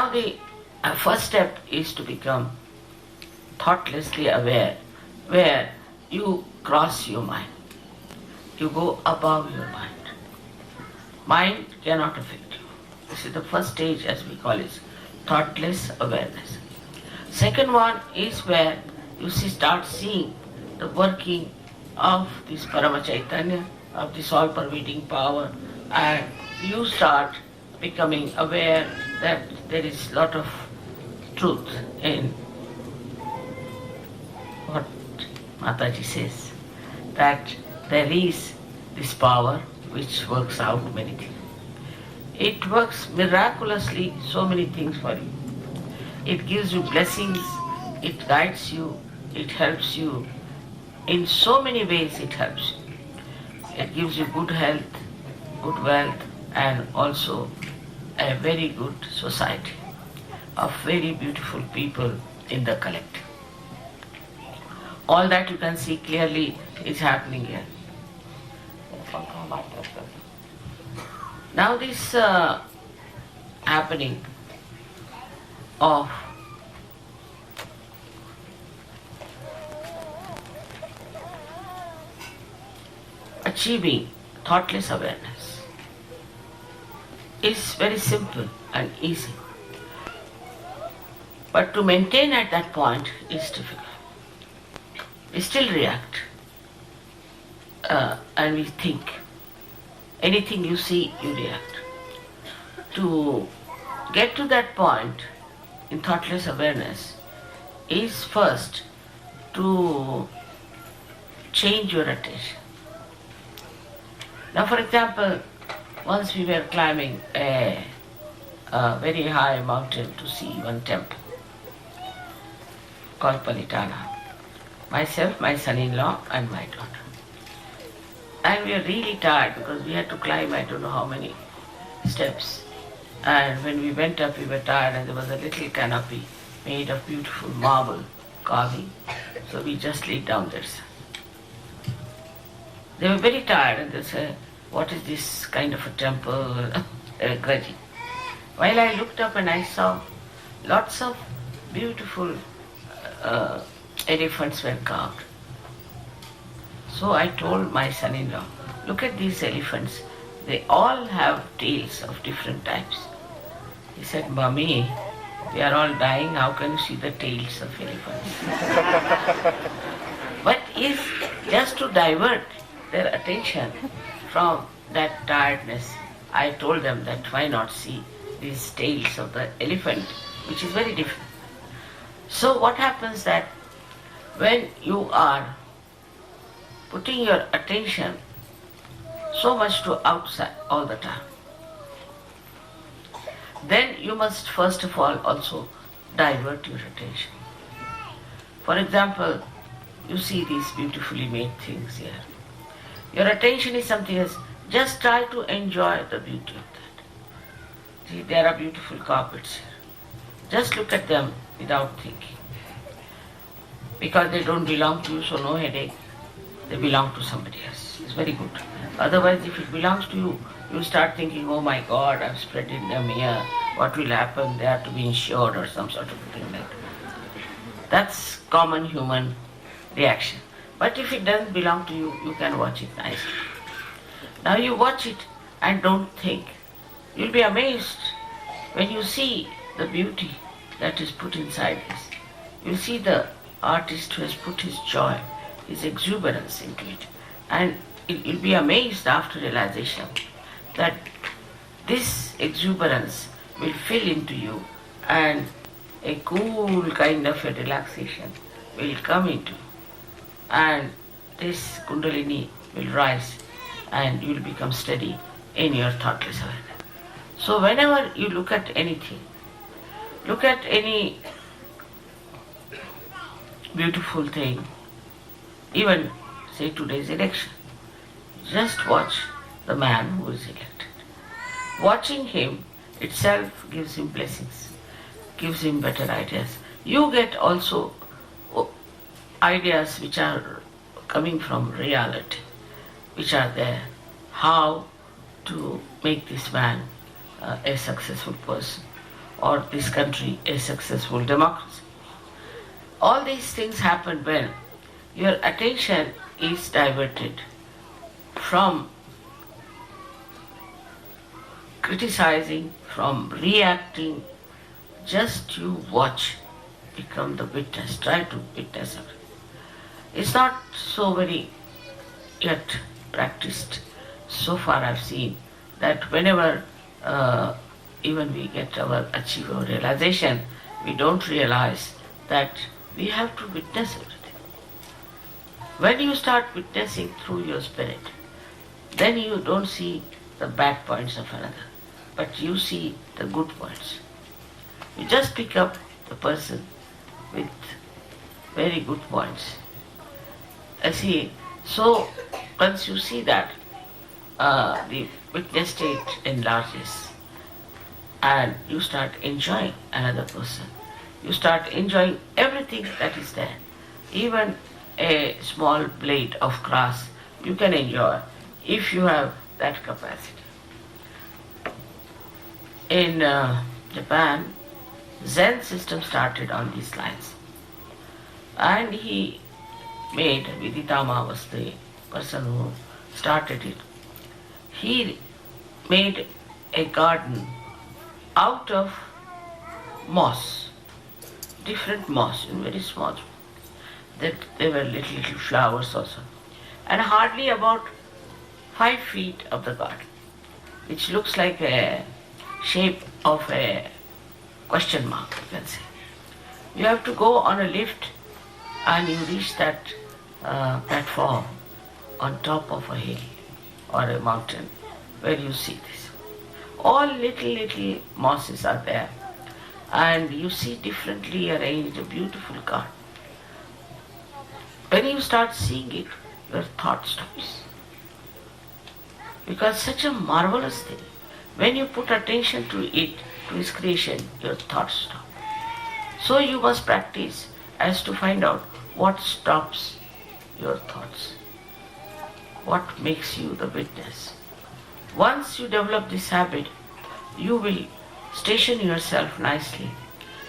Now the first step is to become thoughtlessly aware, where you cross your mind. You go above your mind. Mind cannot affect you. This is the first stage, as we call it, thoughtless awareness. Second one is where you start seeing the working of this Paramchaitanya, of this all-pervading power, and you start becoming aware that there is a lot of truth in what Mataji says, that there is this power which works out many things. It works miraculously so many things for you. It gives you blessings, it guides you, it helps you. In so many ways it helps you. It gives you good health, good wealth, and also a very good society of very beautiful people in the collective. All that you can see clearly is happening here. Now this happening of achieving thoughtless awareness is very simple and easy. But to maintain at that point is difficult. We still react and we think. Anything you see, you react. To get to that point in thoughtless awareness is first to change your attention. Now, for example, once we were climbing a very high mountain to see one temple called Palitana. Myself, my son-in-law, and my daughter. And we were really tired because we had to climb I don't know how many steps. And when we went up, we were tired, and there was a little canopy made of beautiful marble carving. So we just laid down there. They were very tired, and they said, "What is this kind of a temple?" They were grudging. While I looked up and I saw lots of beautiful elephants were carved. So I told my son-in-law, "Look at these elephants. They all have tails of different types." He said, "Mummy, we are all dying. How can you see the tails of elephants?" But if just to divert their attention from that tiredness, I told them that why not see these tails of the elephant, which is very different. So what happens that when you are putting your attention so much to outside all the time, then you must first of all also divert your attention. For example, you see these beautifully made things here. Your attention is something else. Just try to enjoy the beauty of that. See, there are beautiful carpets here. Just look at them without thinking. Because they don't belong to you, so no headache. They belong to somebody else. It's very good. Otherwise, if it belongs to you, you start thinking, "Oh my God, I've spread them here. What will happen? They have to be insured," or some sort of thing like that. That's common human reaction. But if it doesn't belong to you, you can watch it nicely. Now you watch it and don't think. You'll be amazed when you see the beauty that is put inside this. You'll see the artist who has put his joy, his exuberance into it. And you'll be amazed after realization that this exuberance will fill into you and a cool kind of a relaxation will come into you. And this Kundalini will rise and you will become steady in your thoughtless awareness. So whenever you look at anything, look at any beautiful thing, even say today's election, just watch the man who is elected. Watching him itself gives him blessings, gives him better ideas. You get also ideas which are coming from reality, which are there. How to make this man a successful person, or this country a successful democracy. All these things happen when your attention is diverted from criticizing, from reacting. Just you watch, become the witness, try to witness everything. It's not so very yet practiced. So far I've seen that whenever even we get achieve our realization, we don't realize that we have to witness everything. When you start witnessing through your spirit, then you don't see the bad points of another, but you see the good points. You just pick up the person with very good points. See, so once you see that, the witness state enlarges and you start enjoying another person. You start enjoying everything that is there. Even a small blade of grass you can enjoy if you have that capacity. In Japan, Zen system started on these lines. And he made, Viditama was the person who started it. He made a garden out of moss, different moss in very small. That there were little flowers also. And hardly about 5 feet of the garden, which looks like a shape of a question mark, you can say. You have to go on a lift and you reach that platform on top of a hill or a mountain where you see this. All little mosses are there and you see differently arranged a beautiful garden. When you start seeing it, your thought stops. Because such a marvelous thing, when you put attention to it, to its creation, your thoughts stop. So you must practice as to find out what stops your thoughts, what makes you the witness. Once you develop this habit, you will station yourself nicely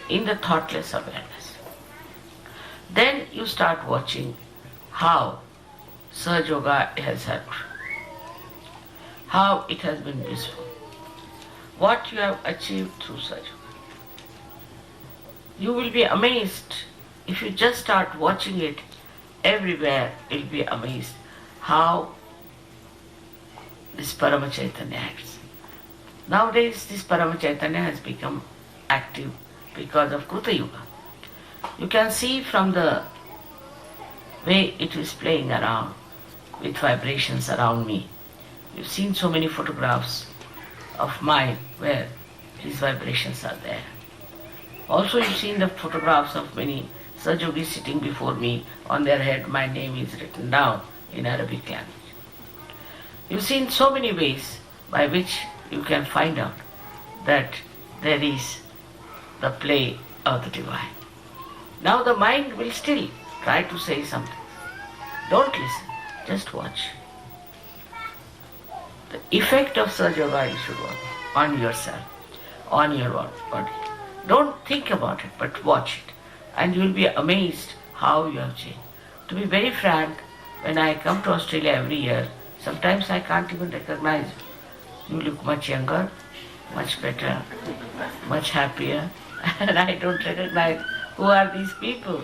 in the thoughtless awareness. Then you start watching how Sahaja Yoga has helped, how it has been useful, what you have achieved through Sahaja Yoga. You will be amazed if you just start watching it everywhere. You'll be amazed how this Paramchaitanya acts. Nowadays this Paramchaitanya has become active because of Kruta Yuga. You can see from the way it is playing around with vibrations around me. You've seen so many photographs of mine where these vibrations are there. Also you've seen the photographs of many Sajogis sitting before me. On their head my name is written down in Arabic language. You've seen so many ways by which you can find out that there is the play of the divine. Now the mind will still try to say something. Don't listen, just watch. The effect of Sahaja Yoga you should watch on yourself, on your body. Don't think about it, but watch it. And you will be amazed how you have changed. To be very frank, when I come to Australia every year, sometimes I can't even recognize you. You look much younger, much better, much happier, and I don't recognize who are these people.